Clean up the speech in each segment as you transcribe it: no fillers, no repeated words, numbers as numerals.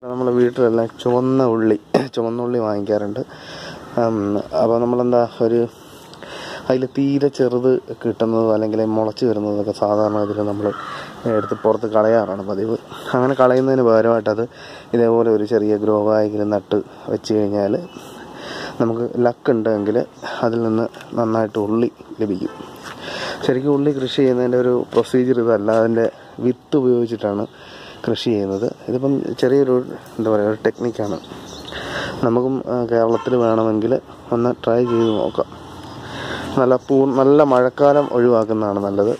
നമ്മൾ വീട്ടിലെല്ലാം ചുവന്ന ഉള്ളി വാങ്ങിക്കാറുണ്ട്. അപ്പോൾ നമ്മളെന്താ അതിൽ തീരെ ചെറുത് കിട്ടുന്നതോ അല്ലെങ്കിൽ മുളച്ച് വരുന്നതൊക്കെ സാധാരണ ഇതിൽ നമ്മൾ എടുത്ത് പുറത്ത് കളയാറാണ് പതിവ്. അങ്ങനെ കളയുന്നതിന് പകരമായിട്ടത് ഇതേപോലെ ഒരു ചെറിയ ഗ്രോ ബാഗിൽ നട്ട് വെച്ച് കഴിഞ്ഞാൽ നമുക്ക് ലക്ക് ഉണ്ടെങ്കിൽ അതിൽ നിന്ന് നന്നായിട്ട് ഉള്ളി ലഭിക്കും. ശരിക്കും ഉള്ളി കൃഷി ചെയ്യുന്നതിൻ്റെ ഒരു പ്രൊസീജിയർ ഇതല്ല, അതിൻ്റെ വിത്ത് ഉപയോഗിച്ചിട്ടാണ് കൃഷി ചെയ്യുന്നത്. ഇതിപ്പം ചെറിയൊരു ഒരു ടെക്നിക്കാണ്. നമുക്കും കേരളത്തിൽ വേണമെങ്കിൽ ഒന്ന് ട്രൈ ചെയ്ത് നോക്കാം. നല്ല മഴക്കാലം ഒഴിവാക്കുന്നതാണ് നല്ലത്.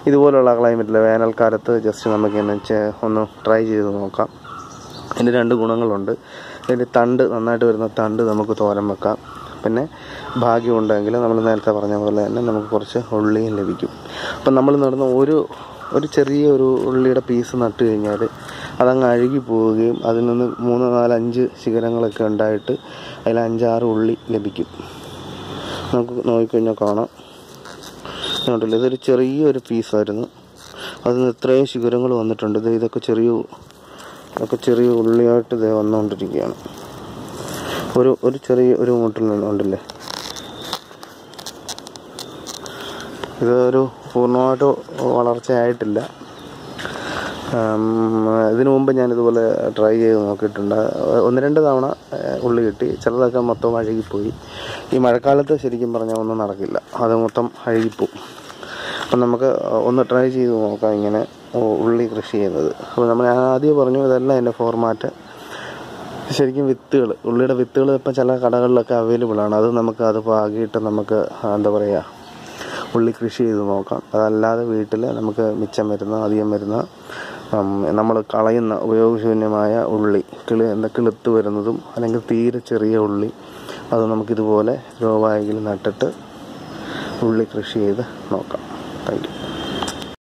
ഇതുപോലുള്ള ക്ലൈമറ്റിൽ വേനൽക്കാലത്ത് ജസ്റ്റ് നമുക്ക് ഒന്ന് ട്രൈ ചെയ്ത് നോക്കാം. ഇതിന് 2 ഗുണങ്ങളുണ്ട്. ഇതിൻ്റെ നന്നായിട്ട് വരുന്ന തണ്ട് നമുക്ക് തോരൻ വെക്കാം. പിന്നെ ഭാഗ്യമുണ്ടെങ്കിൽ നമ്മൾ നേരത്തെ പറഞ്ഞ പോലെ തന്നെ നമുക്ക് കുറച്ച് ഉള്ളിയും ലഭിക്കും. അപ്പം നമ്മൾ നടുന്ന ഒരു ചെറിയൊരു ഉള്ളിയുടെ പീസ് നട്ട് കഴിഞ്ഞാൽ അതങ്ങ് അഴുകി പോവുകയും അതിൽ നിന്ന് 3, 4, 5 ശിഖരങ്ങളൊക്കെ ഉണ്ടായിട്ട് അതിൽ 5-6 ഉള്ളി ലഭിക്കും. നമുക്ക് നോക്കിക്കഴിഞ്ഞാൽ കാണാം. കണ്ടില്ല, ഇതൊരു ചെറിയൊരു പീസായിരുന്നു. അതിൽ നിന്ന് ഇത്രയും ശിഖരങ്ങൾ വന്നിട്ടുണ്ട്. ഇതൊക്കെ ചെറിയ ഉള്ളിയായിട്ട് ഇത് വന്നുകൊണ്ടിരിക്കുകയാണ്. ഒരു ചെറിയ മുട്ടിൽ ഉണ്ടല്ലേ. ഇതൊരു പൂർണ്ണമായിട്ട് വളർച്ചയായിട്ടില്ല. ഇതിനു മുമ്പ് ഞാനിതുപോലെ ട്രൈ ചെയ്ത് നോക്കിയിട്ടുണ്ട്. 1-2 തവണ ഉള്ളി കിട്ടി. ചിലതൊക്കെ മൊത്തം അഴുകിപ്പോയി. ഈ മഴക്കാലത്ത് ശരിക്കും പറഞ്ഞാൽ ഒന്നും നടക്കില്ല, അത് മൊത്തം അഴുകിപ്പോവും. അപ്പം നമുക്ക് ഒന്ന് ട്രൈ ചെയ്ത് നോക്കാം ഇങ്ങനെ ഉള്ളി കൃഷി ചെയ്യുന്നത്. അപ്പോൾ ഞാൻ ആദ്യം പറഞ്ഞു ഇതല്ല എൻ്റെ ഫോർമാറ്റ്. ശരിക്കും ഉള്ളിയുടെ വിത്തുകൾ ഇപ്പം ചില കടകളിലൊക്കെ അവൈലബിൾ ആണ്. അത് പാകിയിട്ട് നമുക്ക് ഉള്ളി കൃഷി ചെയ്ത് നോക്കാം. അതല്ലാതെ വീട്ടിൽ നമുക്ക് അധികം വരുന്ന നമ്മൾ കളയുന്ന ഉപയോഗശൂന്യമായ ഉള്ളി കിളുത്ത് വരുന്നതും അല്ലെങ്കിൽ തീരെ ചെറിയ ഉള്ളി അത് നമുക്കിതുപോലെ ഗ്രോ ബാഗിൽ നട്ടിട്ട് ഉള്ളി കൃഷി ചെയ്ത് നോക്കാം. Thank you.